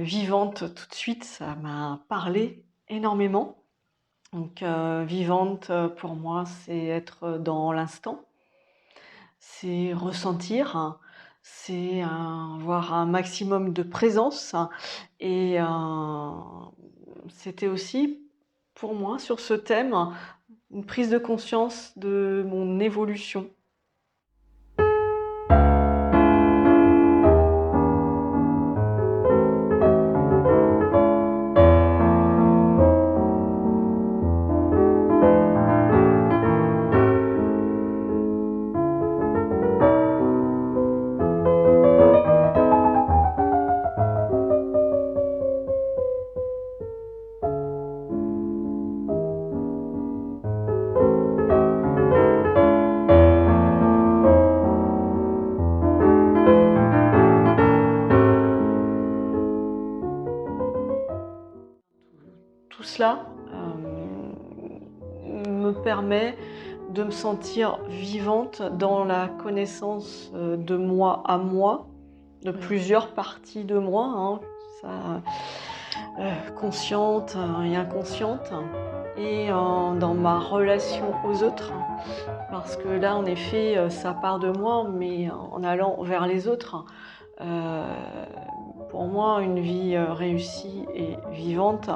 Vivante, tout de suite, ça m'a parlé énormément. Donc, vivante, pour moi, c'est être dans l'instant, c'est ressentir, hein, c'est avoir un maximum de présence, hein, et c'était aussi, pour moi, sur ce thème, une prise de conscience de mon évolution. Tout cela me permet de me sentir vivante dans la connaissance de moi à moi, de plusieurs parties de moi, hein, consciente et inconsciente, et dans ma relation aux autres. Parce que là, en effet, ça part de moi, mais en allant vers les autres, pour moi, une vie réussie et vivante,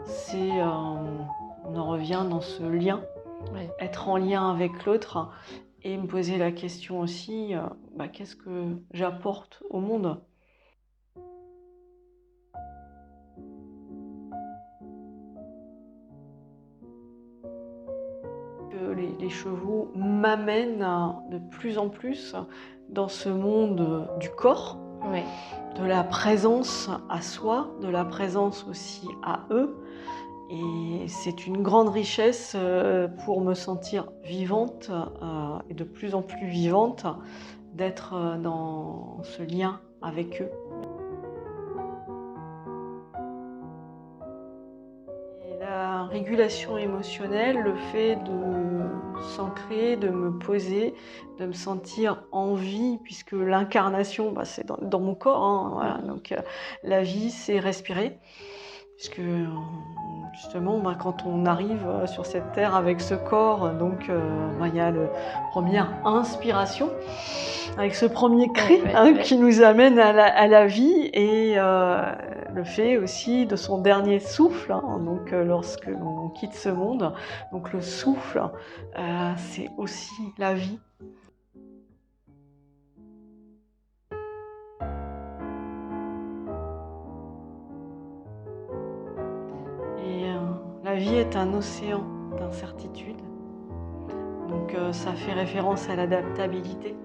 c'est, on en revient dans ce lien, être en lien avec l'autre et me poser la question aussi, qu'est-ce que j'apporte au monde ? Les chevaux m'amènent de plus en plus dans ce monde du corps, de la présence à soi, de la présence aussi à eux. Et c'est une grande richesse pour me sentir vivante et de plus en plus vivante d'être dans ce lien avec eux. Et la régulation émotionnelle, le fait de s'ancrer, de me poser, de me sentir en vie, puisque l'incarnation, c'est dans mon corps, hein, voilà. Donc la vie, c'est respirer. Puisque justement, quand on arrive sur cette terre avec ce corps, donc il y a la première inspiration, avec ce premier cri qui nous amène à la vie, et le fait aussi de son dernier souffle, hein, donc lorsque l'on quitte ce monde. Donc le souffle, c'est aussi la vie. Et la vie est un océan d'incertitudes. Donc ça fait référence à l'adaptabilité.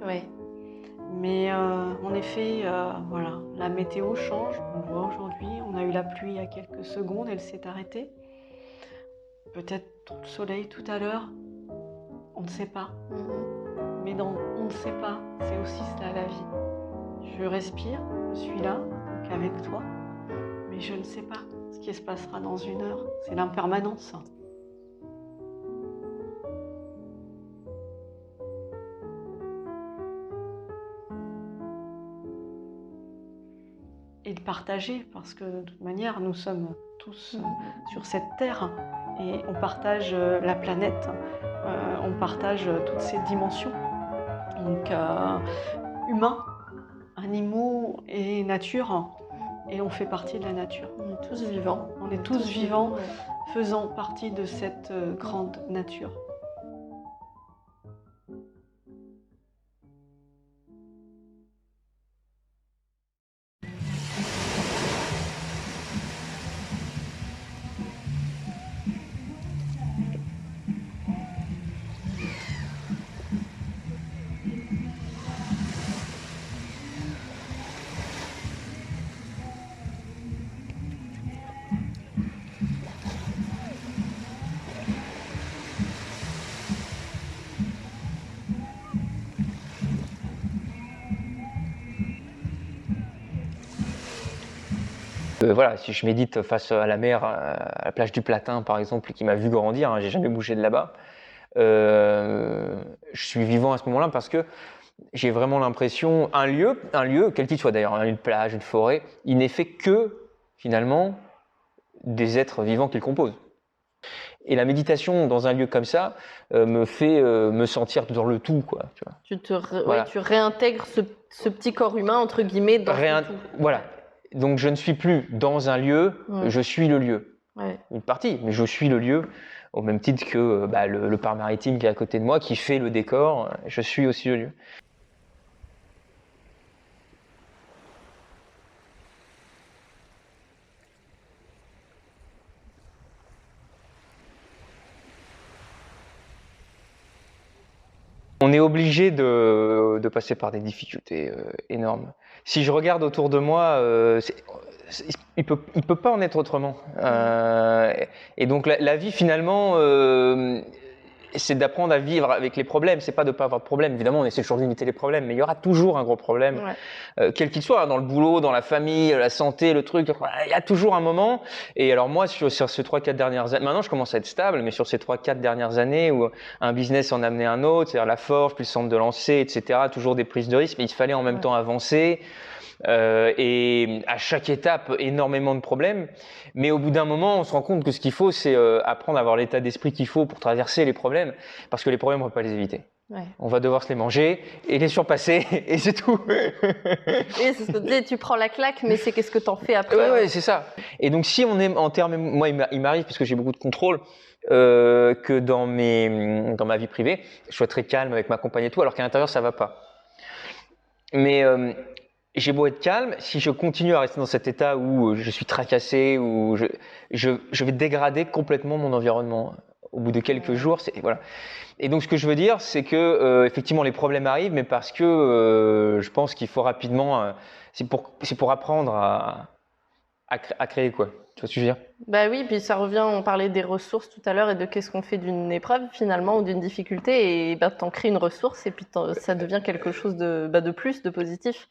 Mais en effet, voilà, la météo change. On voit aujourd'hui, on a eu la pluie il y a quelques secondes, elle s'est arrêtée. Peut-être le soleil tout à l'heure, on ne sait pas. Mais dans on ne sait pas, c'est aussi cela la vie. Je respire, je suis là, donc avec toi, mais je ne sais pas ce qui se passera dans une heure. C'est l'impermanence. Et de partager, parce que de toute manière, nous sommes tous sur cette terre et on partage la planète, on partage toutes ces dimensions. Donc, humains, animaux et nature, et on fait partie de la nature. On est tous vivants. On est tous vivants, faisant partie de cette grande nature. Voilà, si je médite face à la mer, à la plage du Platin par exemple, qui m'a vu grandir, hein, j'ai jamais bougé de là-bas, je suis vivant à ce moment-là parce que j'ai vraiment l'impression, un lieu, quel qu'il soit d'ailleurs, une plage, une forêt, il n'est fait que finalement, des êtres vivants qui le composent. Et la méditation dans un lieu comme ça me fait me sentir dans le tout, quoi. Tu vois. Voilà. Tu réintègres ce petit corps humain, entre guillemets, dans le tout. Voilà. Donc je ne suis plus dans un lieu, je suis le lieu. Ouais. Une partie, mais je suis le lieu, au même titre que le parc maritime qui est à côté de moi, qui fait le décor, je suis aussi le lieu. On est obligé de passer par des difficultés énormes. Si je regarde autour de moi, il peut pas en être autrement. Et donc la vie finalement, c'est d'apprendre à vivre avec les problèmes. C'est pas de pas avoir de problème. Évidemment, on essaie toujours de limiter les problèmes, mais il y aura toujours un gros problème, quel qu'il soit, dans le boulot, dans la famille, la santé, le truc. Il y a toujours un moment. Et alors moi, sur ces 3-4 dernières années, maintenant je commence à être stable, mais sur ces 3-4 dernières années où un business en amenait un autre, c'est-à-dire la forge, puis le centre de lancer, etc. Toujours des prises de risques, mais il fallait en même temps avancer. Et à chaque étape, énormément de problèmes. Mais au bout d'un moment, on se rend compte que ce qu'il faut, c'est apprendre à avoir l'état d'esprit qu'il faut pour traverser les problèmes, parce que les problèmes, on ne peut pas les éviter. Ouais. On va devoir se les manger et les surpasser, et c'est tout. Et c'est ce que tu disais, tu prends la claque, mais c'est qu'est-ce que tu en fais après. Ouais, c'est ça. Et donc, si on est en termes, moi, il m'arrive, parce que j'ai beaucoup de contrôle, que dans ma vie privée, je sois très calme avec ma compagne et tout, alors qu'à l'intérieur, ça va pas. Mais j'ai beau être calme, si je continue à rester dans cet état où je suis tracassé, où je vais dégrader complètement mon environnement. Au bout de quelques jours, voilà. Et donc, ce que je veux dire, c'est que effectivement, les problèmes arrivent, mais parce que je pense qu'il faut rapidement, c'est pour apprendre à créer, quoi. Tu vois ce que je veux dire? Bah oui, puis ça revient, on parlait des ressources tout à l'heure et de qu'est-ce qu'on fait d'une épreuve finalement ou d'une difficulté, et bah, t'en crées une ressource et puis ça devient quelque chose de plus, de positif.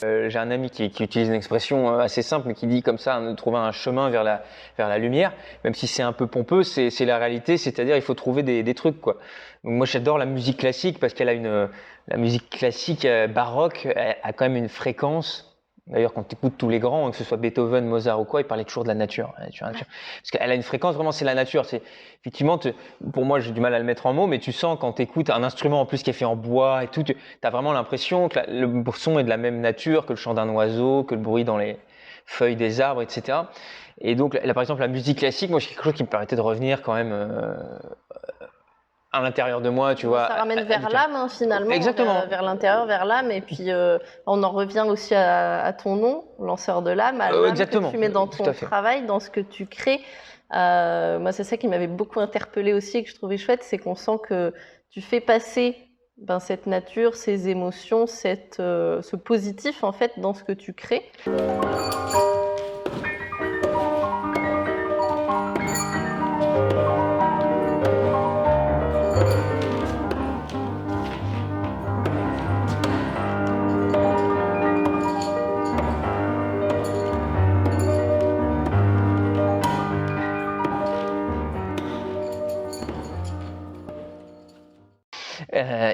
J'ai un ami qui utilise une expression assez simple, mais qui dit comme ça, de trouver un chemin vers la lumière, même si c'est un peu pompeux, c'est la réalité, c'est-à-dire il faut trouver des trucs, quoi. Donc moi j'adore la musique classique parce qu'elle a la musique classique baroque a quand même une fréquence. D'ailleurs, quand tu écoutes tous les grands, que ce soit Beethoven, Mozart ou quoi, ils parlaient toujours de la nature. Parce qu'elle a une fréquence, vraiment, c'est la nature. Effectivement, pour moi, j'ai du mal à le mettre en mots, mais tu sens quand tu écoutes un instrument en plus qui est fait en bois et tout, tu as vraiment l'impression que le son est de la même nature que le chant d'un oiseau, que le bruit dans les feuilles des arbres, etc. Et donc, là, par exemple, la musique classique, moi, c'est quelque chose qui me permettait de revenir quand même à l'intérieur de moi, tu vois. Ça ramène vers l'âme, hein, finalement. Exactement. Vers l'intérieur, vers l'âme. Et puis, on en revient aussi à ton nom, lanceur de l'âme, à l'âme que tu mets dans ton travail, dans ce que tu crées. Moi, c'est ça qui m'avait beaucoup interpellée aussi et que je trouvais chouette, c'est qu'on sent que tu fais passer cette nature, ces émotions, ce positif, en fait, dans ce que tu crées.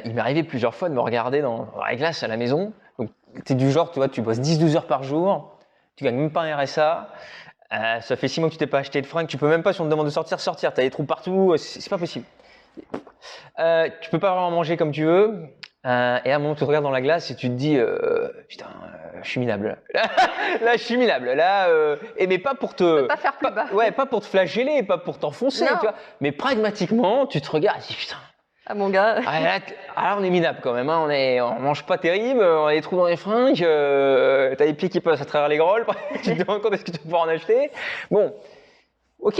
Il m'est arrivé plusieurs fois de me regarder dans la glace à la maison. Donc, t'es du genre, tu vois, tu bosses 10-12 heures par jour, tu gagnes même pas un RSA, ça fait 6 mois que tu t'es pas acheté de fringues, tu peux même pas, si on te demande de sortir, t'as des trous partout, c'est pas possible. Tu peux pas vraiment manger comme tu veux, et à un moment tu te regardes dans la glace et tu te dis, putain, je suis minable. Là, je suis minable. Là, mais pas pour te. Pas faire plus bas. Ouais, pas pour te flageller, pas pour t'enfoncer, tu vois. Mais pragmatiquement, tu te regardes et tu dis, putain. Ah mon gars. Là, on est minable quand même, hein. On mange pas terrible, on a des trous dans les fringues, t'as des pieds qui passent à travers les grolles, tu te demandes quand est-ce que tu vas pouvoir en acheter. Bon, ok.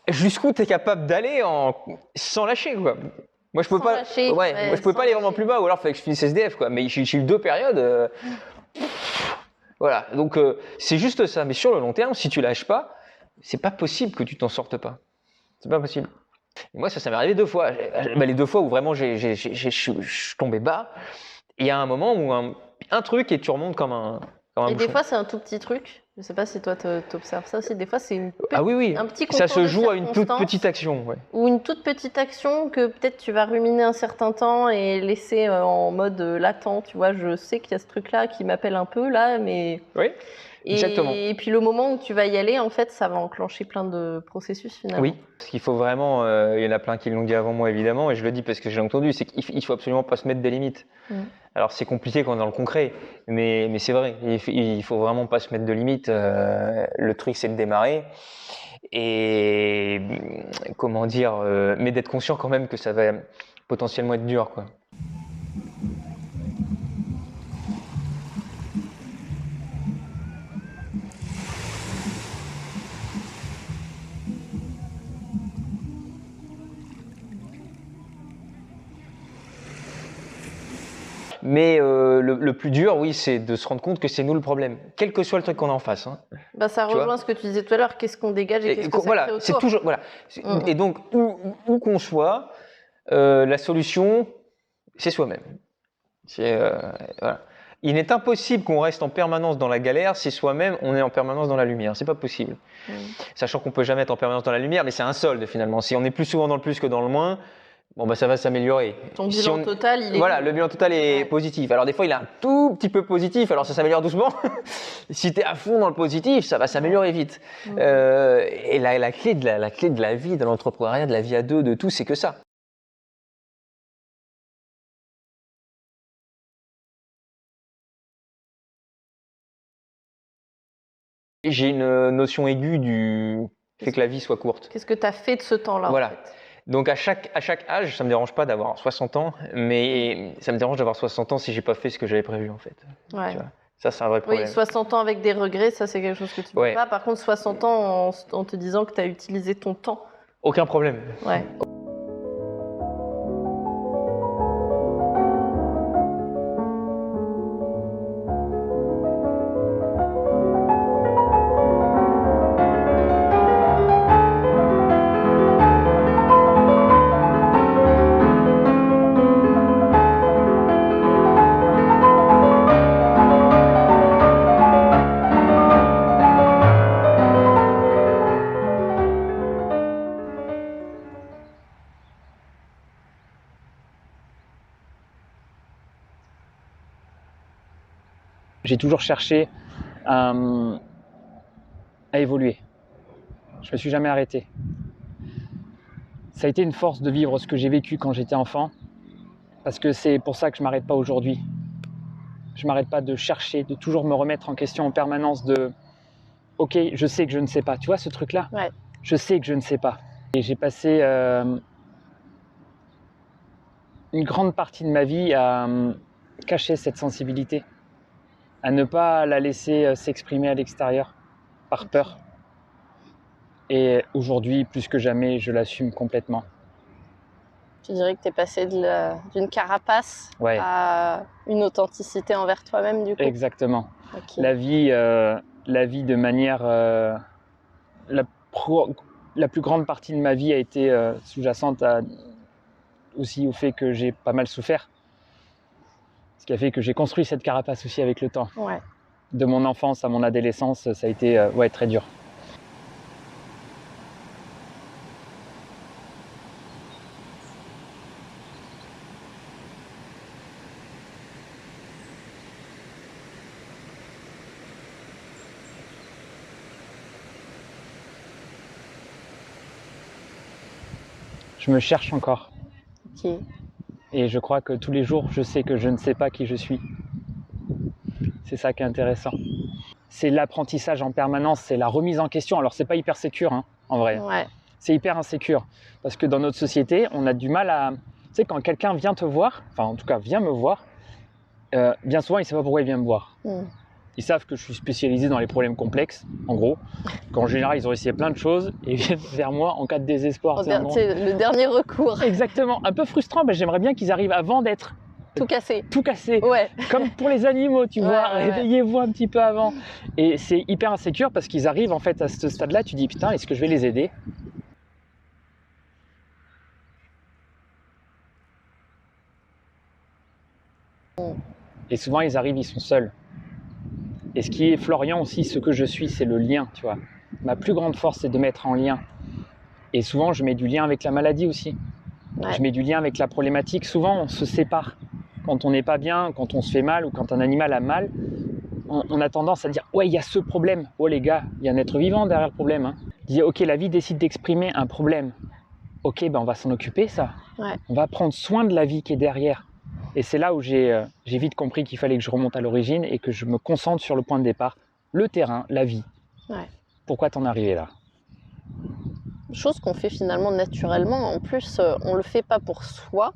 Jusqu'où tu es capable d'aller sans lâcher, quoi. Moi, je pouvais pas. Lâcher, moi, je pouvais pas aller vraiment plus bas, ou alors il fallait que je finisse SDF, quoi. Mais j'ai eu 2 périodes. Voilà, donc c'est juste ça. Mais sur le long terme, si tu lâches pas, c'est pas possible que tu t'en sortes pas. C'est pas possible. Et moi, ça m'est arrivé 2 fois. Les 2 fois où vraiment je suis tombé bas. Il y a un moment où un truc et tu remontes comme un Et bouchon. des fois, c'est un tout petit truc. Je sais pas si toi, t'observes ça aussi. Des fois, c'est un petit concours ça se joue à une toute circonstances petite action. Ouais. Ou une toute petite action que peut-être tu vas ruminer un certain temps et laisser en mode latent. Tu vois, je sais qu'il y a ce truc-là qui m'appelle un peu là, mais... Oui, exactement. Et puis le moment où tu vas y aller, en fait, ça va enclencher plein de processus finalement. Oui, parce qu'il faut vraiment, il y en a plein qui l'ont dit avant moi évidemment, et je le dis parce que j'ai entendu, c'est qu'il faut absolument pas se mettre des limites. Alors c'est compliqué quand on est dans le concret, mais c'est vrai, il faut vraiment pas se mettre de limites. Le truc c'est de démarrer et comment dire, mais d'être conscient quand même que ça va potentiellement être dur, quoi. Mais le plus dur, oui, c'est de se rendre compte que c'est nous le problème, quel que soit le truc qu'on a en face. Hein. Bah, ça rejoint ce que tu disais tout à l'heure, qu'est-ce qu'on dégage et qu'est-ce que ça crée autour. C'est toujours, voilà. Et donc, où qu'on soit, la solution, c'est soi-même. Voilà. Il est impossible qu'on reste en permanence dans la galère si soi-même, on est en permanence dans la lumière. C'est pas possible. Sachant qu'on peut jamais être en permanence dans la lumière, mais c'est un solde finalement. Si on est plus souvent dans le plus que dans le moins, bon, bah, ça va s'améliorer. Ton bilan total, il est... Voilà, le bilan total est positif. Alors des fois, il est un tout petit peu positif, alors ça s'améliore doucement. Si tu es à fond dans le positif, ça va s'améliorer vite. Et la clé de la vie, de l'entrepreneuriat, de la vie à deux, de tout, c'est que ça. J'ai une notion aiguë du fait que la vie soit courte. Qu'est-ce que tu as fait de ce temps-là, voilà. En fait. Donc à chaque âge, ça me dérange pas d'avoir 60 ans, mais ça me dérange d'avoir 60 ans si j'ai pas fait ce que j'avais prévu en fait. Ouais. Tu vois, ça c'est un vrai problème. Oui, 60 ans avec des regrets, ça c'est quelque chose que tu ne peux pas. Par contre, 60 ans en te disant que tu as utilisé ton temps. Aucun problème. Ouais. J'ai toujours cherché à évoluer. Je me suis jamais arrêté. Ça a été une force de vivre ce que j'ai vécu quand j'étais enfant, parce que c'est pour ça que je m'arrête pas aujourd'hui. Je m'arrête pas de chercher, de toujours me remettre en question en permanence de « Ok, je sais que je ne sais pas ». Tu vois ce truc-là ? Ouais. Je sais que je ne sais pas. Et j'ai passé une grande partie de ma vie à cacher cette sensibilité, à ne pas la laisser s'exprimer à l'extérieur, par peur. Et aujourd'hui, plus que jamais, je l'assume complètement. Tu dirais que tu es passé d'une carapace à une authenticité envers toi-même, du coup ? Exactement. Okay. La vie de manière... la plus grande partie de ma vie a été sous-jacente aussi au fait que j'ai pas mal souffert. Ce qui a fait que j'ai construit cette carapace aussi avec le temps. Ouais. De mon enfance à mon adolescence, ça a été très dur. Je me cherche encore. Ok. Et je crois que tous les jours, je sais que je ne sais pas qui je suis. C'est ça qui est intéressant. C'est l'apprentissage en permanence, c'est la remise en question. Alors, c'est pas hyper sécure, hein, en vrai. Ouais. C'est hyper insécure. Parce que dans notre société, on a du mal à... Tu sais, quand quelqu'un vient te voir, enfin, en tout cas, vient me voir, bien souvent, il ne sait pas pourquoi il vient me voir. Ils savent que je suis spécialisé dans les problèmes complexes, en gros. Qu'en général, ils ont essayé plein de choses et viennent vers moi en cas de désespoir. C'est le dernier recours. Exactement. Un peu frustrant, mais j'aimerais bien qu'ils arrivent avant d'être Tout casser. Tout casser. Ouais. Comme pour les animaux, tu vois, réveillez-vous un petit peu avant. Et c'est hyper insécure parce qu'ils arrivent en fait à ce stade-là, tu dis putain, est-ce que je vais les aider ? Et souvent ils arrivent, ils sont seuls. Et ce qui est Florian aussi, ce que je suis, c'est le lien, tu vois. Ma plus grande force, c'est de mettre en lien. Et souvent, je mets du lien avec la maladie aussi. Ouais. Je mets du lien avec la problématique. Souvent, on se sépare. Quand on n'est pas bien, quand on se fait mal ou quand un animal a mal, on a tendance à dire « Ouais, il y a ce problème. Oh les gars, il y a un être vivant derrière le problème. Hein. » Dire « Ok, la vie décide d'exprimer un problème. Ok, ben on va s'en occuper, ça. Ouais. On va prendre soin de la vie qui est derrière. » Et c'est là où j'ai vite compris qu'il fallait que je remonte à l'origine et que je me concentre sur le point de départ, le terrain, la vie. Ouais. Pourquoi t'en es arrivé là ? Chose qu'on fait finalement naturellement. En plus, on le fait pas pour soi.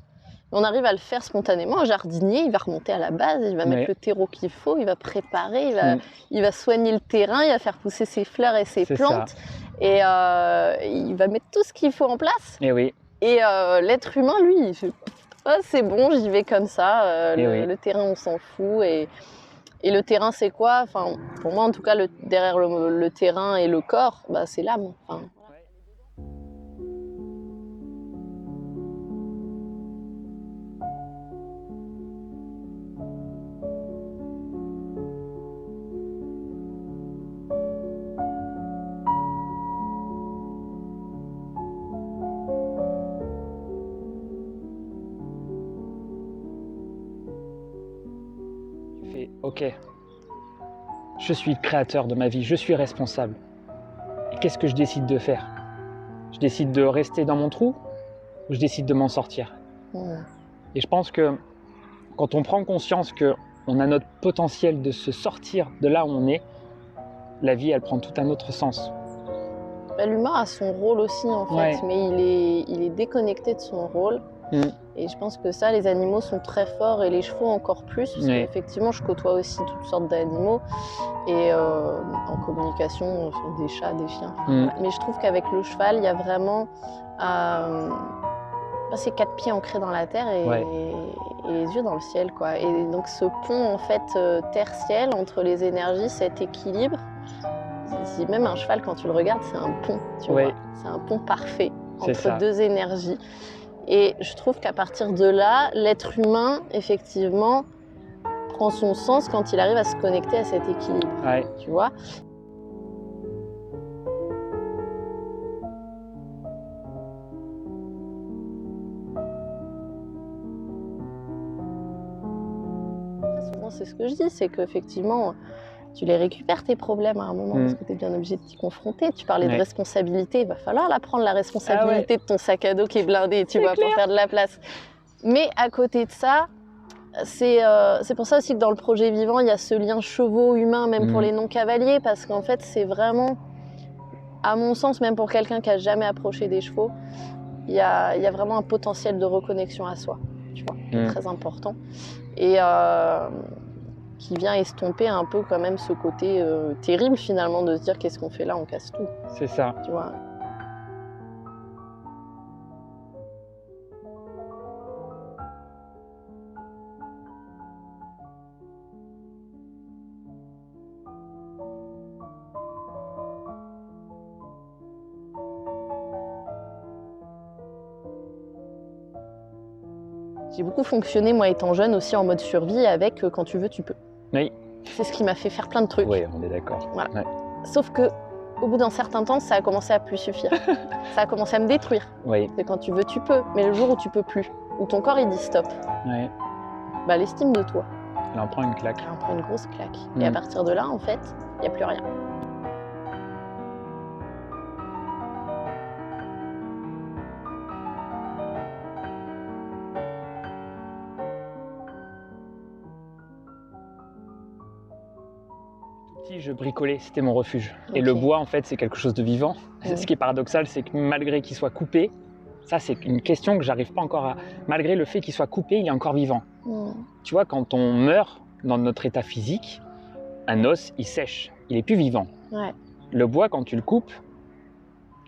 On arrive à le faire spontanément. Un jardinier, il va remonter à la base, il va mettre le terreau qu'il faut, il va préparer, il va soigner le terrain, il va faire pousser ses fleurs et ses plantes. Ça. Et il va mettre tout ce qu'il faut en place. Et oui. Et l'être humain, lui, il fait... Oh, c'est bon, j'y vais comme ça. Le terrain, on s'en fout. Et le terrain, c'est quoi ? Enfin, pour moi, en tout cas, derrière le terrain et le corps, bah, c'est l'âme. Enfin, ok, je suis le créateur de ma vie, je suis responsable. Et qu'est-ce que je décide de faire ? Je décide de rester dans mon trou ou je décide de m'en sortir ? Et je pense que quand on prend conscience qu'on a notre potentiel de se sortir de là où on est, la vie, elle prend tout un autre sens. L'humain a son rôle aussi, en fait, mais il est déconnecté de son rôle. Et je pense que ça, les animaux sont très forts et les chevaux encore plus, parce qu'effectivement, je côtoie aussi toutes sortes d'animaux et en communication, des chats, des chiens. Mais je trouve qu'avec le cheval, il y a vraiment ces 4 pieds ancrés dans la terre et les yeux dans le ciel, quoi. Et donc ce pont, en fait, terre-ciel entre les énergies, cet équilibre, si même un cheval, quand tu le regardes, c'est un pont, tu vois. C'est un pont parfait entre deux énergies. Et je trouve qu'à partir de là, l'être humain, effectivement, prend son sens quand il arrive à se connecter à cet équilibre, tu vois. Souvent, c'est ce que je dis, c'est qu'effectivement, tu les récupères tes problèmes à un moment parce que tu es bien obligé de t'y confronter. Tu parlais de responsabilité, il va falloir la prendre, la responsabilité de ton sac à dos qui est blindé, tu vois, pour faire de la place. Mais à côté de ça, c'est pour ça aussi que dans le projet Vivant, il y a ce lien chevaux-humain, même pour les non-cavaliers, parce qu'en fait, c'est vraiment, à mon sens, même pour quelqu'un qui n'a jamais approché des chevaux, il y a vraiment un potentiel de reconnexion à soi, tu vois, qui est très important. Et qui vient estomper un peu quand même ce côté terrible finalement de se dire qu'est-ce qu'on fait là, on casse tout. C'est ça. Tu vois. J'ai beaucoup fonctionné, moi, étant jeune, aussi en mode survie avec quand tu veux, tu peux. Oui. C'est ce qui m'a fait faire plein de trucs. Oui, on est d'accord. Voilà. Sauf que, au bout d'un certain temps, ça a commencé à plus suffire. Ça a commencé à me détruire. Oui. C'est quand tu veux, tu peux. Mais le jour où tu peux plus, où ton corps il dit stop, bah, l'estime de toi, elle en prend une claque. Elle en prend une grosse claque. Et à partir de là, en fait, il n'y a plus rien. Je bricolais, c'était mon refuge. Et le bois, en fait, c'est quelque chose de vivant. Ce qui est paradoxal, c'est que malgré qu'il soit coupé, ça, c'est une question que j'arrive pas encore à... Malgré le fait qu'il soit coupé, il est encore vivant. Tu vois, quand on meurt dans notre état physique, un os, il sèche, il est plus vivant. Le bois, quand tu le coupes,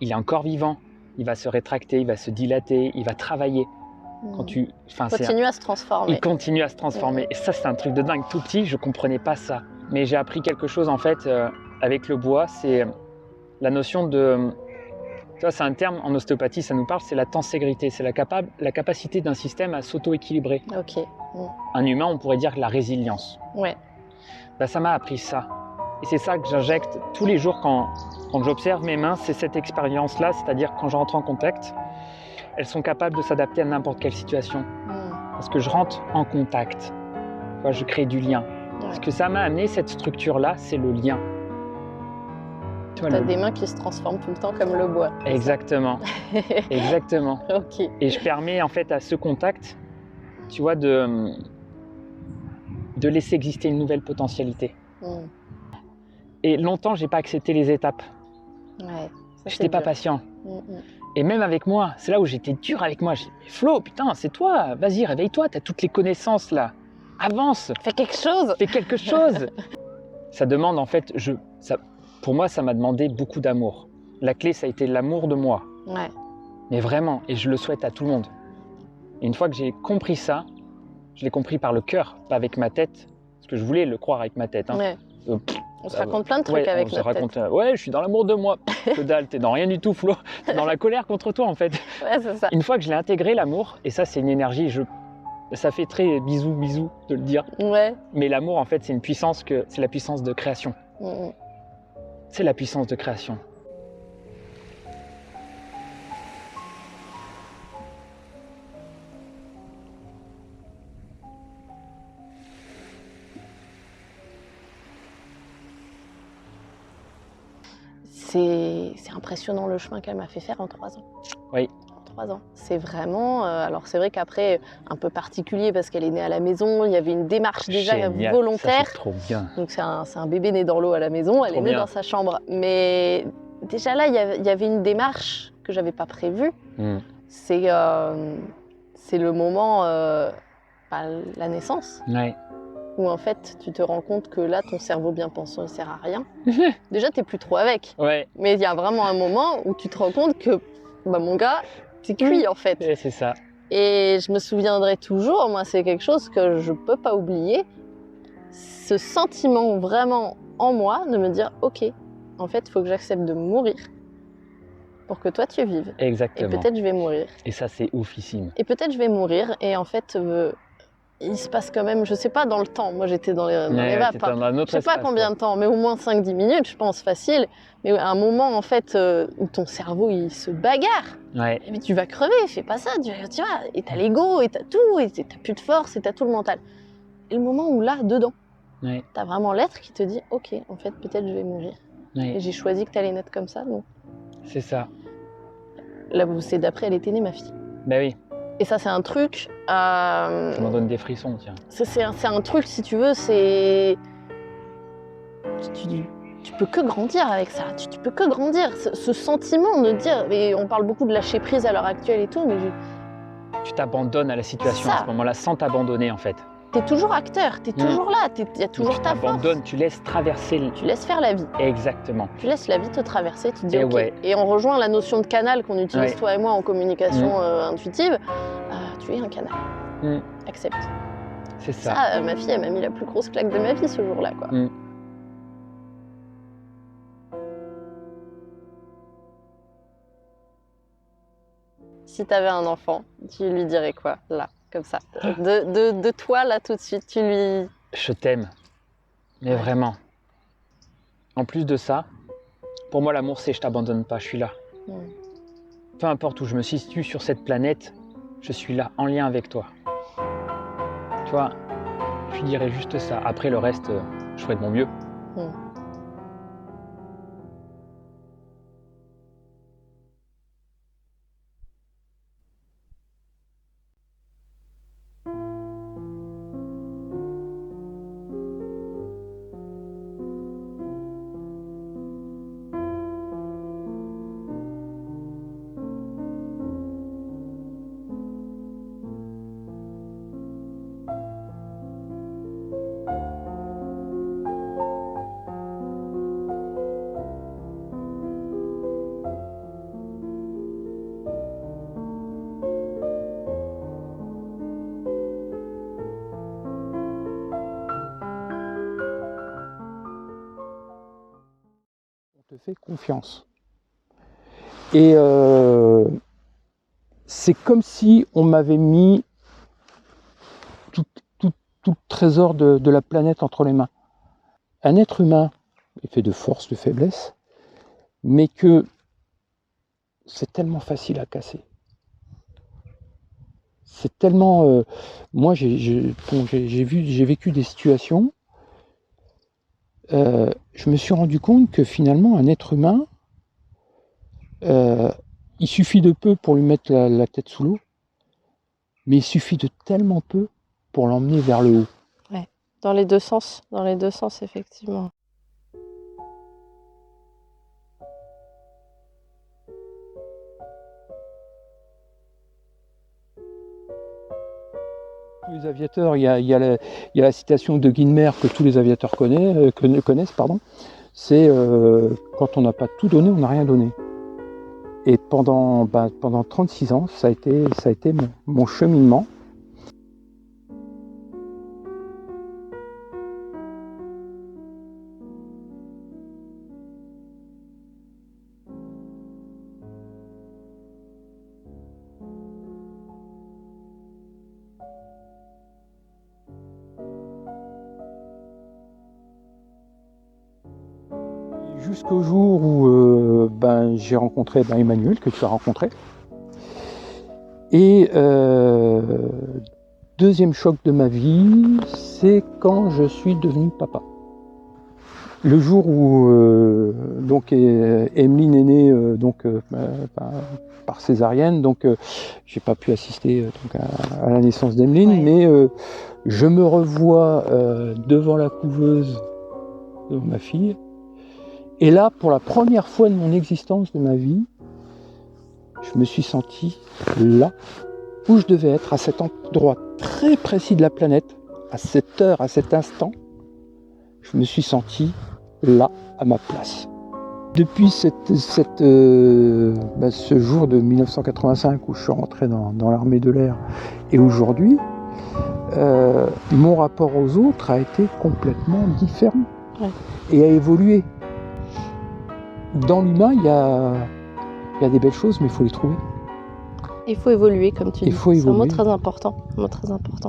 il est encore vivant. Il va se rétracter, il va se dilater, il va travailler. Continue à se transformer. Il continue à se transformer. Et ça, c'est un truc de dingue. Tout petit, je ne comprenais pas ça. Mais j'ai appris quelque chose, en fait, avec le bois. C'est la notion de... Tu vois, c'est un terme, en ostéopathie, ça nous parle, c'est la tenségrité. C'est la capacité d'un système à s'auto-équilibrer. Ok. Un humain, on pourrait dire la résilience. Ouais. Ça m'a appris ça. Et c'est ça que j'injecte tous les jours quand j'observe mes mains. C'est cette expérience-là, c'est-à-dire quand je rentre en contact, elles sont capables de s'adapter à n'importe quelle situation. Parce que je rentre en contact. Tu vois, je crée du lien. Ouais. Ce que ça m'a amené, cette structure-là, c'est le lien. Tu as des mains qui se transforment tout le temps comme le bois. Exactement. Exactement. Ok. Et je permets en fait à ce contact, tu vois, de laisser exister une nouvelle potentialité. Et longtemps, j'ai pas accepté les étapes. Ouais. J'étais pas patient. Et même avec moi, c'est là où j'étais dur avec moi. J'ai dit, Flo, putain, c'est toi. Vas-y, réveille-toi. T'as toutes les connaissances là. Avance. Fais quelque chose. Fais quelque chose. Ça demande en fait, pour moi, ça m'a demandé beaucoup d'amour. La clé, ça a été l'amour de moi. Ouais. Mais vraiment, et je le souhaite à tout le monde. Et une fois que j'ai compris ça, je l'ai compris par le cœur, pas avec ma tête. Parce que je voulais le croire avec ma tête. Hein. Ouais. On se raconte plein de trucs avec notre tête. Ouais, je suis dans l'amour de moi. Que dalle, t'es dans rien du tout, Flo. T'es dans la colère contre toi, en fait. Ouais, c'est ça. Une fois que je l'ai intégré, l'amour, et ça, c'est une énergie, ça fait très bisou de le dire. Ouais. Mais l'amour, en fait, c'est une puissance c'est la puissance de création. C'est la puissance de création. C'est impressionnant le chemin qu'elle m'a fait faire en 3 ans. Oui. En 3 ans. C'est vraiment... alors c'est vrai qu'après, un peu particulier parce qu'elle est née à la maison, il y avait une démarche déjà Génial. volontaire. Ça, c'est trop bien. Donc c'est un bébé né dans l'eau à la maison, elle est née dans sa chambre. Mais déjà là, il y avait une démarche que j'avais pas prévue. C'est le moment, la naissance. Ouais. Où en fait, tu te rends compte que là, ton cerveau bien pensant, il sert à rien. Déjà, t'es plus trop avec. Ouais. Mais il y a vraiment un moment où tu te rends compte que, mon gars, c'est cuit en fait. Et c'est ça. Et je me souviendrai toujours, moi, c'est quelque chose que je peux pas oublier, ce sentiment vraiment en moi de me dire, ok, en fait, il faut que j'accepte de mourir pour que toi, tu vives. Exactement. Et peut-être je vais mourir. Et ça, c'est oufissime. Et peut-être je vais mourir et en fait... il se passe quand même, je sais pas dans le temps, moi j'étais dans les vapes, je sais pas combien de temps, mais au moins 5-10 minutes, je pense, facile. Mais à un moment, en fait, où ton cerveau, il se bagarre. Ouais. Mais tu vas crever, fais pas ça, tu vois. Et t'as l'ego, et t'as tout, et t'as plus de force, et t'as tout le mental. Et le moment où là, dedans, t'as vraiment l'être qui te dit, ok, en fait, peut-être je vais mourir. Et j'ai choisi que t'allais naître comme ça, donc. C'est ça. Là, c'est d'après, elle était née, ma fille. Ben oui. Et ça, c'est un truc... Ça m'en donne des frissons, tiens. C'est un truc, si tu veux, c'est... Tu peux que grandir avec ça. Tu peux que grandir. Ce sentiment de dire... Et on parle beaucoup de lâcher prise à l'heure actuelle et tout, mais... Tu t'abandonnes à la situation à ce moment-là, sans t'abandonner, en fait. T'es toujours acteur, t'es toujours là, il y a toujours ta force. Tu t'abandonnes, tu laisses traverser... Tu laisses faire la vie. Exactement. Tu laisses la vie te traverser, tu te dis et ok. Ouais. Et on rejoint la notion de canal qu'on utilise toi et moi en communication intuitive. Tu es un canal. Accepte. C'est ça. Ça, ma fille, elle m'a mis la plus grosse claque de ma vie ce jour-là, quoi. Si t'avais un enfant, tu lui dirais quoi, là, comme ça, de toi, là, tout de suite, tu lui... Je t'aime, mais vraiment. En plus de ça, pour moi, l'amour, c'est je t'abandonne pas, je suis là. Peu importe où je me situe sur cette planète, je suis là, en lien avec toi. Tu vois, je lui dirais juste ça. Après, le reste, je ferai de mon mieux. fait confiance. Et c'est comme si on m'avait mis tout le trésor de la planète entre les mains. Un être humain est fait de force, de faiblesse, mais que c'est tellement facile à casser. C'est tellement... moi, j'ai vécu des situations, je me suis rendu compte que finalement, un être humain, il suffit de peu pour lui mettre la tête sous l'eau, mais il suffit de tellement peu pour l'emmener vers le haut. Ouais, dans les deux sens, effectivement. Tous les aviateurs, il y a la citation de Guinmer que tous les aviateurs connaissent, c'est quand on n'a pas tout donné, on n'a rien donné. Et pendant 36 ans, ça a été mon cheminement. Jusqu'au jour où j'ai rencontré Emmanuel, que tu as rencontré. Et deuxième choc de ma vie, c'est quand je suis devenu papa. Le jour où Emeline est née par césarienne, donc j'ai pas pu assister à la naissance d'Emeline, ouais. Mais je me revois devant la couveuse de ma fille. Et là, pour la première fois de mon existence, de ma vie, je me suis senti là où je devais être, à cet endroit très précis de la planète, à cette heure, à cet instant. Je me suis senti là, à ma place. Depuis ce jour de 1985 où je suis rentré dans l'armée de l'air et aujourd'hui, mon rapport aux autres a été complètement différent, ouais. Et a évolué. Dans l'humain, il y a des belles choses, mais il faut les trouver. Il faut évoluer, comme tu dis. C'est un mot très important.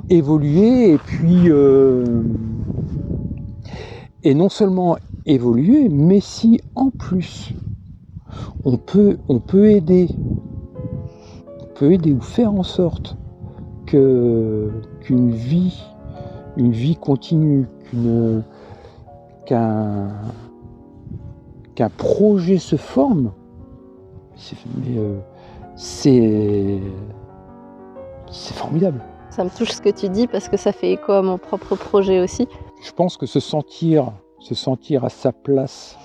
Évoluer, et puis... et non seulement évoluer, mais si en plus, on peut aider ou faire en sorte qu'une vie continue, qu'un projet se forme, c'est formidable. Ça me touche ce que tu dis parce que ça fait écho à mon propre projet aussi. Je pense que se sentir à sa place,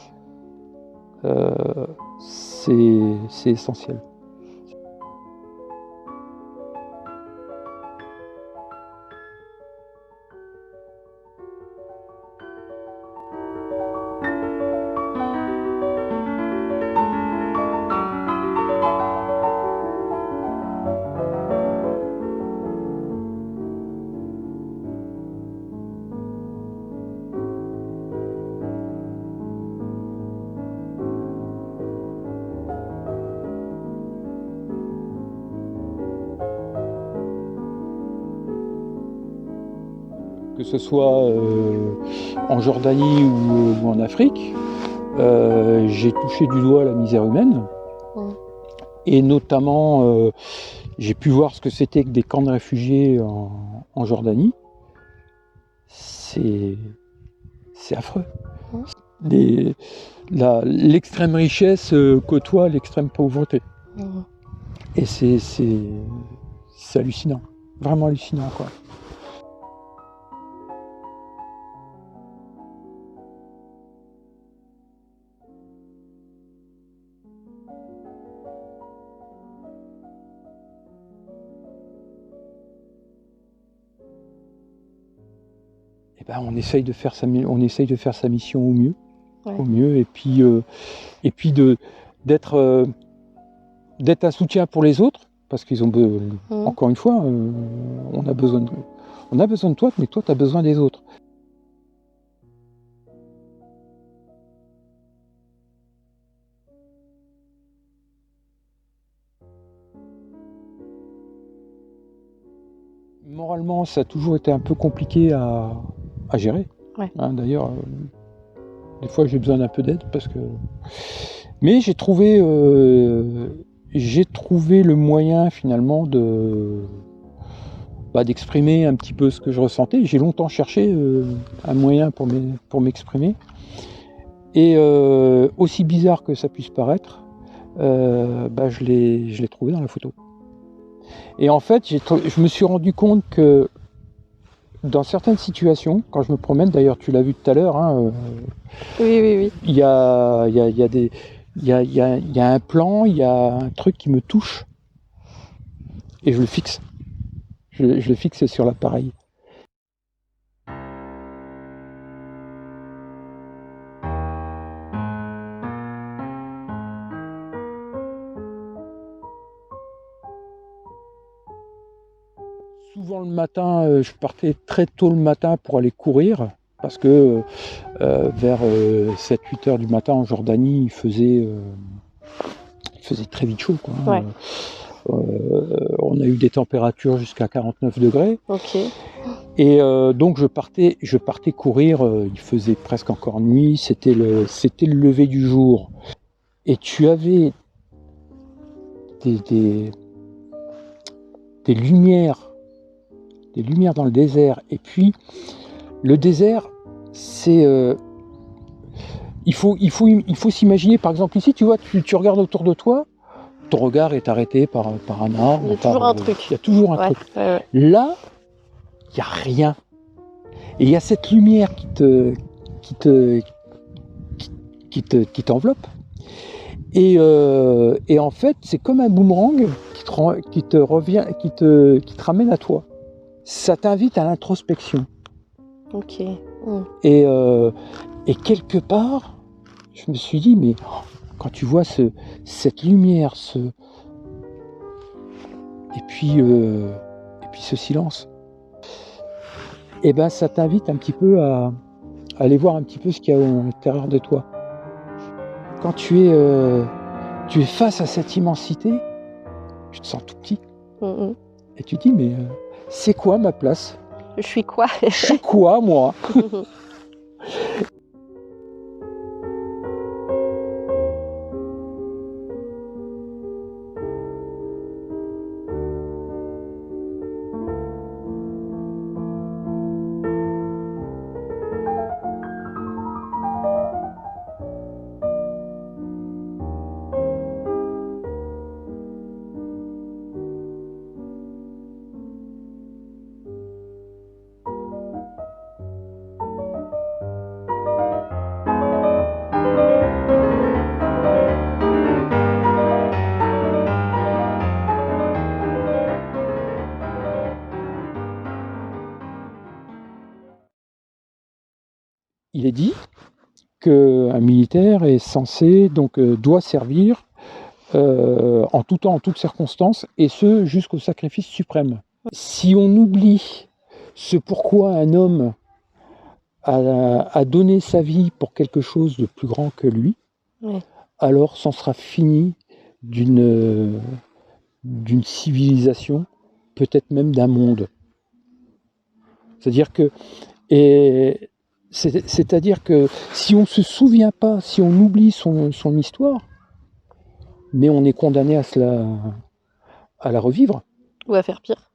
c'est essentiel. Que ce soit en Jordanie ou en Afrique, j'ai touché du doigt la misère humaine. Et notamment, j'ai pu voir ce que c'était que des camps de réfugiés en Jordanie. C'est affreux. L'extrême richesse côtoie l'extrême pauvreté. Et c'est hallucinant, vraiment hallucinant, quoi. On essaye de faire sa mission au mieux, ouais. Au mieux, et puis d'être un soutien pour les autres, parce qu'ils ont encore une fois, on a besoin de toi, mais toi tu as besoin des autres. Moralement, ça a toujours été un peu compliqué à gérer. Ouais. Hein, d'ailleurs, des fois j'ai besoin d'un peu d'aide parce que. Mais j'ai trouvé le moyen finalement d'exprimer un petit peu ce que je ressentais. J'ai longtemps cherché un moyen pour m'exprimer. Et aussi bizarre que ça puisse paraître, je l'ai trouvé dans la photo. Et en fait, je me suis rendu compte que dans certaines situations, quand je me promène, d'ailleurs tu l'as vu tout à l'heure, hein, oui. Il y a un plan, il y a un truc qui me touche et je le fixe. Je le fixe sur l'appareil. Souvent le matin, je partais très tôt le matin pour aller courir parce que vers 7-8 heures du matin en Jordanie, il faisait très vite chaud, quoi. Ouais. On a eu des températures jusqu'à 49 degrés. Ok. Et donc je partais courir, il faisait presque encore nuit, c'était le lever du jour. Et tu avais des lumières dans le désert. Et puis le désert, c'est il faut s'imaginer, par exemple ici, tu vois, tu regardes autour de toi, ton regard est arrêté par un arbre. Il y a toujours un truc. Il y a toujours un truc. Ouais. Là, il n'y a rien. Et il y a cette lumière qui t'enveloppe. Et en fait, c'est comme un boomerang qui te ramène à toi. Ça t'invite à l'introspection. Ok. Et quelque part, je me suis dit, mais quand tu vois cette lumière, et puis ce silence, et ben ça t'invite un petit peu à aller voir un petit peu ce qu'il y a à l'intérieur de toi. Quand tu es face à cette immensité, tu te sens tout petit. Et tu te dis, mais c'est quoi ma place ? Je suis quoi ? Je suis quoi, moi ? Il est dit qu'un militaire est censé, doit servir en tout temps, en toutes circonstances, et ce jusqu'au sacrifice suprême. Si on oublie ce pourquoi un homme a donné sa vie pour quelque chose de plus grand que lui, alors c'en sera fini d'une civilisation, peut-être même d'un monde. C'est-à-dire que si on ne se souvient pas, si on oublie son histoire, mais on est condamné à la revivre. Ou à faire pire.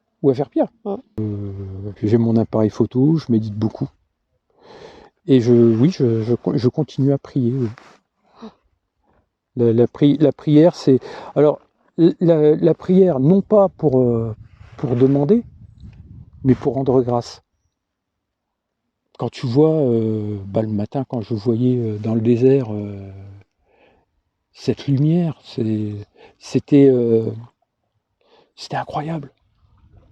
J'ai mon appareil photo, je médite beaucoup. Et je continue à prier. Oui. La prière, c'est... Alors, la prière, non pas pour demander, mais pour rendre grâce. Quand tu vois, le matin, quand je voyais dans le désert cette lumière, c'était incroyable.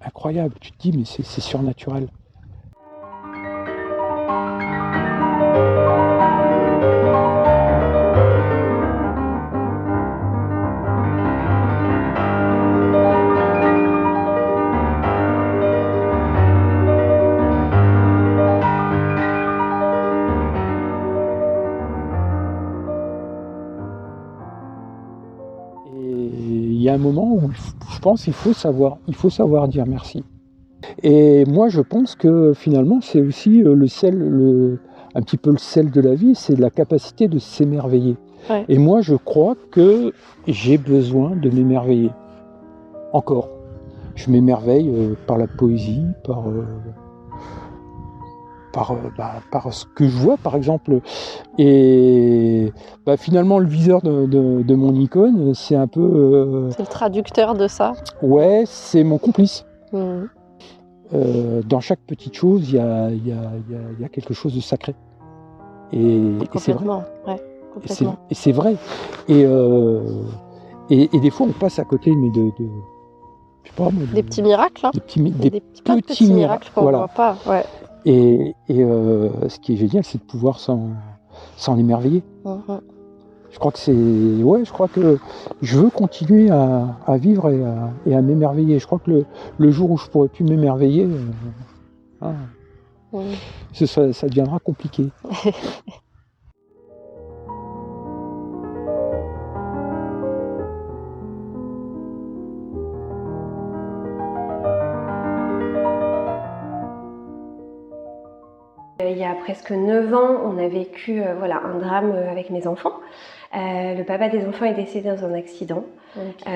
Incroyable. Tu te dis, mais c'est surnaturel. Il y a un moment où je pense qu'il faut savoir dire merci. Et moi, je pense que finalement, c'est aussi un petit peu le sel de la vie, c'est la capacité de s'émerveiller. Ouais. Et moi, je crois que j'ai besoin de m'émerveiller. Encore. Je m'émerveille par la poésie, par ce que je vois, par exemple. Et finalement, le viseur de mon Nikon, c'est un peu... C'est le traducteur de ça. Ouais, c'est mon complice. Mmh. Dans chaque petite chose, il y a quelque chose de sacré. Et c'est vrai. Ouais, complètement. Et c'est vrai. Et des fois, on passe à côté, mais je sais pas, des petits miracles, hein. Des petits miracles qu'on voit pas. Ouais. Et ce qui est génial, c'est de pouvoir s'en émerveiller. Mmh. Je crois que je veux continuer à vivre et à m'émerveiller. Je crois que le jour où je pourrai plus m'émerveiller, ça deviendra compliqué. Il y a presque 9 ans, on a vécu un drame avec mes enfants. Le papa des enfants est décédé dans un accident,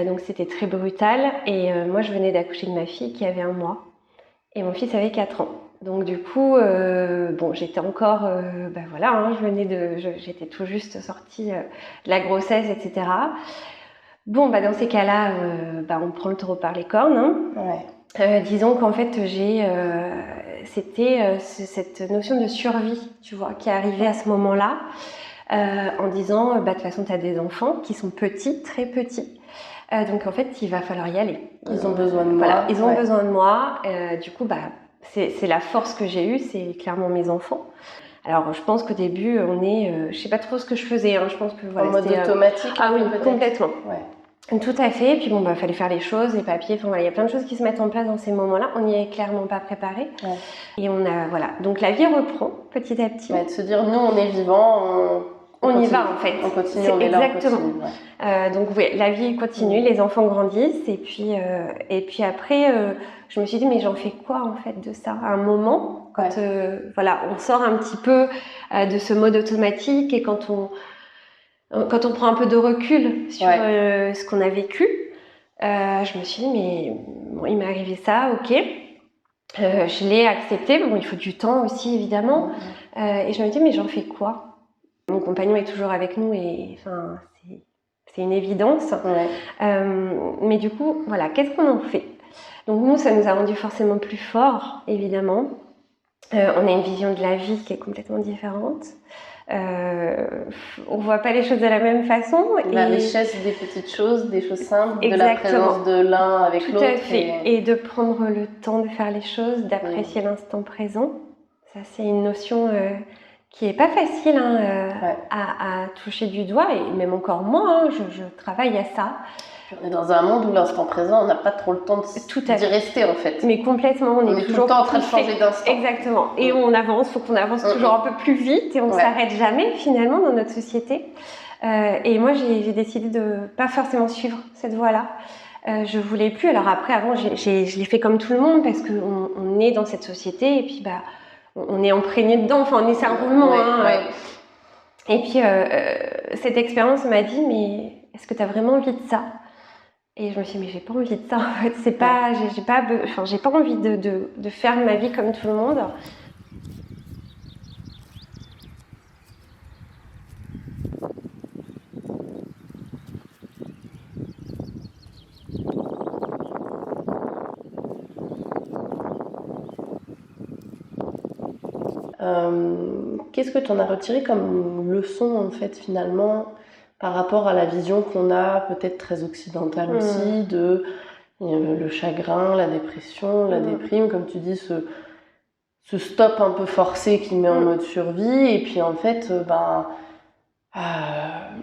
donc c'était très brutal. Et moi, je venais d'accoucher de ma fille qui avait 1 mois, et mon fils avait 4 ans. Donc du coup, j'étais encore, j'étais tout juste sortie de la grossesse, etc. Dans ces cas-là, on prend le taureau par les cornes. Hein. Ouais. Disons qu'en fait, c'était cette notion de survie, tu vois, qui est arrivée à ce moment-là, en disant, de toute façon, tu as des enfants qui sont petits, très petits. Donc en fait, il va falloir y aller. Ils ont besoin de moi. Voilà, ils ont besoin de moi. Du coup, c'est la force que j'ai eue, c'est clairement mes enfants. Alors, je pense qu'au début, je sais pas trop ce que je faisais. Hein. Je pense que en mode automatique. Ah oui, complètement. Ouais. Tout à fait. Puis fallait faire les choses, les papiers. Il y a plein de choses qui se mettent en place dans ces moments-là. On n'y est clairement pas préparé. Ouais. Et donc la vie reprend petit à petit. De se dire, nous, on est vivants. On y va en fait. On continue, on est là, exactement. On continue, ouais. Donc la vie continue, les enfants grandissent et puis après je me suis dit mais j'en fais quoi en fait de ça à un moment quand on sort un petit peu de ce mode automatique et quand on prend un peu de recul sur ce qu'on a vécu, je me suis dit mais il m'est arrivé ça, ok. Je l'ai accepté, il faut du temps aussi évidemment, et je me dis mais j'en fais quoi? Mon compagnon est toujours avec nous et c'est une évidence. Mais du coup, qu'est-ce qu'on en fait? Donc nous, ça nous a rendu forcément plus forts, évidemment. On a une vision de la vie qui est complètement différente. On voit pas les choses de la même façon. La richesse des petites choses, des choses simples, de la présence de l'un avec l'autre. Tout à fait. Et de prendre le temps de faire les choses, d'apprécier l'instant présent. Ça, c'est une notion... qui est pas facile à toucher du doigt, et même encore moi, je travaille à ça. On est dans un monde où l'instant présent, on n'a pas trop le temps d'y rester en fait. Mais complètement, on est toujours tout le temps en train de changer d'instant. Exactement, et on avance, il faut qu'on avance toujours un peu plus vite, et on ne s'arrête jamais finalement dans notre société. Et moi j'ai décidé de pas forcément suivre cette voie-là. Je voulais plus, alors après avant je l'ai fait comme tout le monde, parce qu'on est dans cette société, et puis on est imprégné dedans, on est un roulement. Et puis cette expérience m'a dit mais est-ce que tu as vraiment envie de ça? Et je me suis dit mais j'ai pas envie de ça en fait, j'ai pas envie de faire ma vie comme tout le monde. Qu'est-ce que tu en as retiré comme leçon en fait finalement par rapport à la vision qu'on a peut-être très occidentale aussi de le chagrin, la dépression, la déprime, comme tu dis, ce stop un peu forcé qui met en mode survie, et puis en fait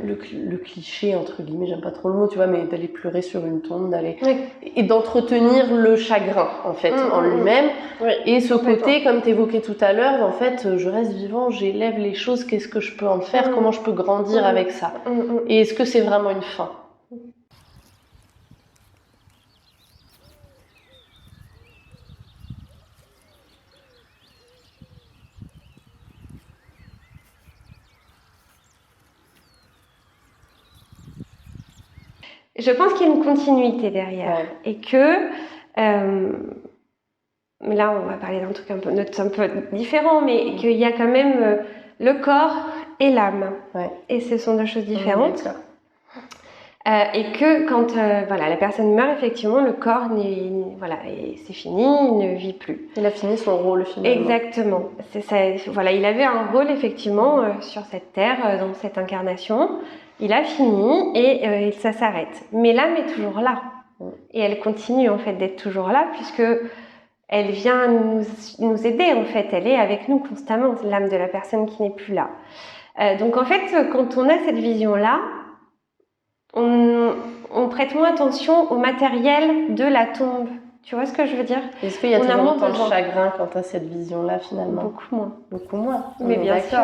le cliché entre guillemets, j'aime pas trop le mot, tu vois, mais d'aller pleurer sur une tombe, et d'entretenir le chagrin en fait en lui-même, et ce côté comme tu évoquais tout à l'heure, en fait je reste vivant, j'élève les choses, qu'est-ce que je peux en faire, comment je peux grandir avec ça, et est-ce que c'est vraiment une fin? Je pense qu'il y a une continuité derrière et que mais là on va parler d'un truc un peu différent, mais qu'il y a quand même le corps et l'âme et ce sont deux choses différentes. Et que quand la personne meurt, effectivement, le corps c'est fini, il ne vit plus. Il a fini son rôle finalement. Exactement. C'est ça, il avait un rôle effectivement sur cette terre, dans cette incarnation. Il a fini et ça s'arrête. Mais l'âme est toujours là. Et elle continue en fait d'être toujours là puisque elle vient nous aider en fait. Elle est avec nous constamment, l'âme de la personne qui n'est plus là. Donc en fait, quand on a cette vision-là, on prête moins attention au matériel de la tombe. Tu vois ce que je veux dire? Est-ce qu'il y a toujours autant de chagrin quant à cette vision-là finalement? Beaucoup moins. Beaucoup moins. Mais bien sûr.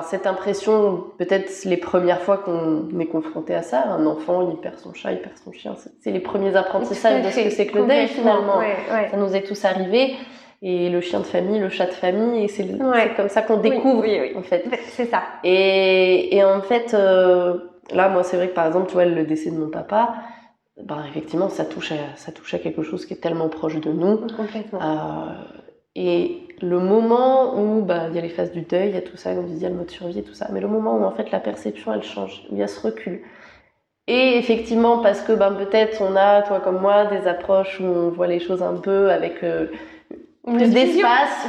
Cette impression, peut-être les premières fois qu'on est confronté à ça, un enfant, il perd son chat, il perd son chien, c'est les premiers apprentissages de ce que c'est que le deuil finalement. Ça nous est tous arrivé, et le chien de famille, le chat de famille, et c'est comme ça qu'on découvre en fait. C'est ça. Et en fait, là moi c'est vrai que par exemple, tu vois, le décès de mon papa, effectivement ça touche à quelque chose qui est tellement proche de nous. Complètement. Et le moment où il y a les phases du deuil, il y a tout ça, comme tu dis, il y a le mode survie et tout ça, mais le moment où en fait la perception elle change, où il y a ce recul. Et effectivement, parce que peut-être on a, toi comme moi, des approches où on voit les choses un peu avec plus d'espace,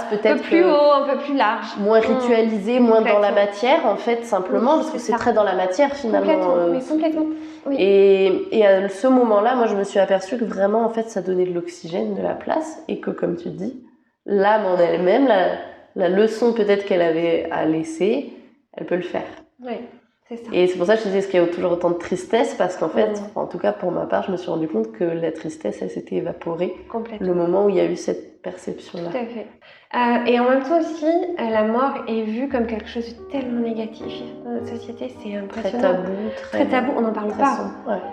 peut-être un peu plus haut, un peu plus large, moins ritualisé, moins dans la matière en fait, simplement, parce que c'est très dans la matière finalement. Complètement. Oui. Et à ce moment-là, moi je me suis aperçue que vraiment en fait ça donnait de l'oxygène, de la place, et que comme tu dis, l'âme en elle-même, la leçon peut-être qu'elle avait à laisser, elle peut le faire. Oui, c'est ça. Et c'est pour ça que je disais, est-ce qu'il y a toujours autant de tristesse? Parce qu'en fait, en tout cas pour ma part, je me suis rendu compte que la tristesse, elle s'était évaporée le moment où il y a eu cette perception-là. Tout à fait. Et en même temps aussi, la mort est vue comme quelque chose de tellement négatif dans notre société, c'est impressionnant. Très tabou, on n'en parle pas.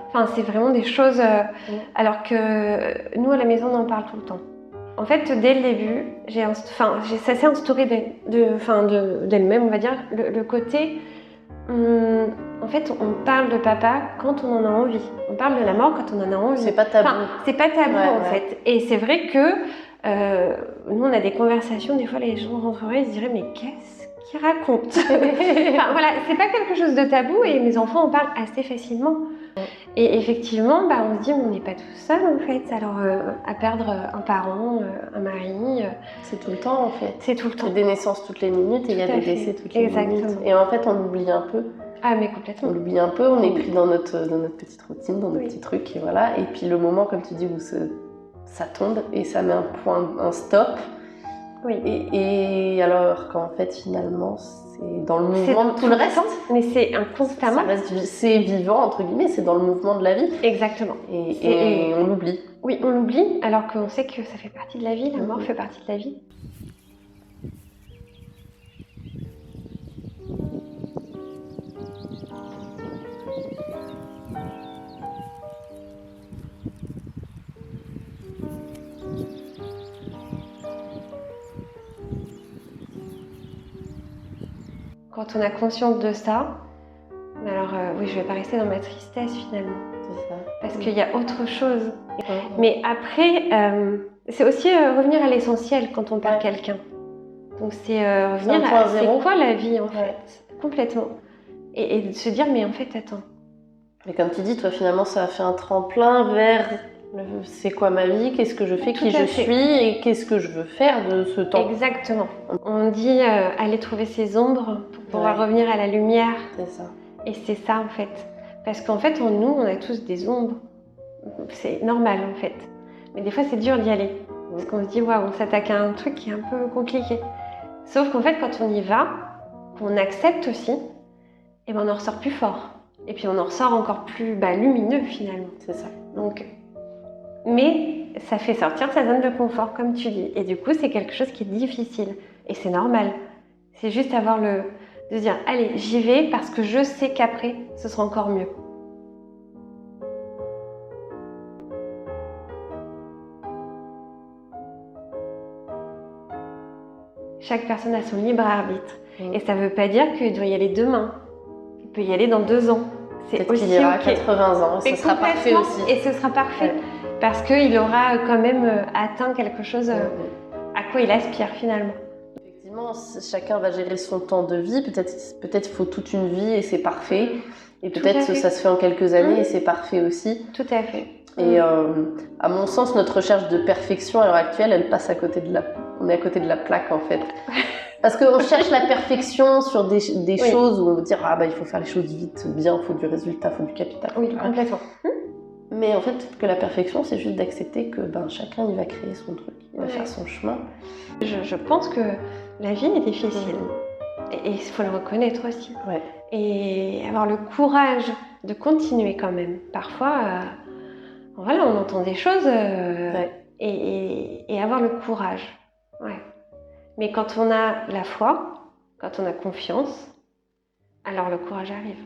Enfin, c'est vraiment des choses... Alors que nous, à la maison, on en parle tout le temps. En fait, dès le début, ça s'est instauré d'elle-même, on va dire, le côté... en fait, on parle de papa quand on en a envie. On parle de la mort quand on en a envie. C'est pas tabou. C'est pas tabou, en fait. Et c'est vrai que nous, on a des conversations, des fois, les gens rentreraient, ils se diraient, mais qu'est-ce qu'ils racontent? C'est pas quelque chose de tabou et mes enfants en parlent assez facilement. Et effectivement, on se dit, on n'est pas tout seul en fait. Alors, à perdre un parent, un mari. C'est tout le temps en fait. C'est tout le temps. Il y a des naissances toutes les minutes et il y a des décès toutes les minutes. Et en fait, on l'oublie un peu. Ah, mais complètement. On l'oublie un peu, on est pris dans notre petite routine, dans nos petits trucs, et voilà. Et puis le moment, comme tu dis, où ça tombe et ça met un stop. Oui. Et alors qu'en fait, finalement, c'est dans le mouvement de tout le reste. Mais c'est inconstamment. C'est vivant, entre guillemets, c'est dans le mouvement de la vie. Exactement. Et on l'oublie. Oui, on l'oublie, alors qu'on sait que ça fait partie de la vie, la mort fait partie de la vie. Quand on a conscience de ça, alors je vais pas rester dans ma tristesse finalement. C'est ça. Parce qu'il y a autre chose. Mais après, c'est aussi revenir à l'essentiel quand on perd quelqu'un. Donc c'est revenir à c'est quoi la vie en fait, complètement. Et de se dire, mais en fait, attends. Mais comme tu dis, toi finalement, ça a fait un tremplin vers c'est quoi ma vie, qu'est-ce que je fais, qui je suis et qu'est-ce que je veux faire de ce temps. Exactement. On dit aller trouver ses ombres pour pouvoir revenir à la lumière. C'est ça. Et c'est ça en fait. Parce qu'en fait, en nous, on a tous des ombres. C'est normal en fait. Mais des fois, c'est dur d'y aller. Parce qu'on se dit, waouh, on s'attaque à un truc qui est un peu compliqué. Sauf qu'en fait, quand on y va, qu'on accepte aussi, on en ressort plus fort. Et puis on en ressort encore plus lumineux finalement. C'est ça. Donc, mais ça fait sortir sa zone de confort, comme tu dis. Et du coup, c'est quelque chose qui est difficile. Et c'est normal. C'est juste de dire, allez, j'y vais parce que je sais qu'après, ce sera encore mieux. Chaque personne a son libre arbitre. Et ça ne veut pas dire qu'il doit y aller demain. Il peut y aller dans 2 ans. Peut-être qu'il ira à 80 ans. Et ce sera parfait aussi. Et ce sera parfait. Ouais. Parce qu'il aura quand même atteint quelque chose à quoi il aspire finalement. Effectivement, chacun va gérer son temps de vie. Peut-être il faut toute une vie et c'est parfait. Et peut-être que ça se fait en quelques années et c'est parfait aussi. Tout à fait. Et à mon sens, notre recherche de perfection à l'heure actuelle, elle passe à côté de on est à côté de la plaque en fait. Parce qu'on cherche la perfection sur des choses où on veut dire il faut faire les choses vite, bien, il faut du résultat, il faut du capital. Oui, complètement. Mais en fait, que la perfection, c'est juste d'accepter que chacun il va créer son truc, il va faire son chemin. Je pense que la vie est difficile. Et il faut le reconnaître aussi. Ouais. Et avoir le courage de continuer quand même. Parfois, on entend des choses et avoir le courage. Ouais. Mais quand on a la foi, quand on a confiance, alors le courage arrive.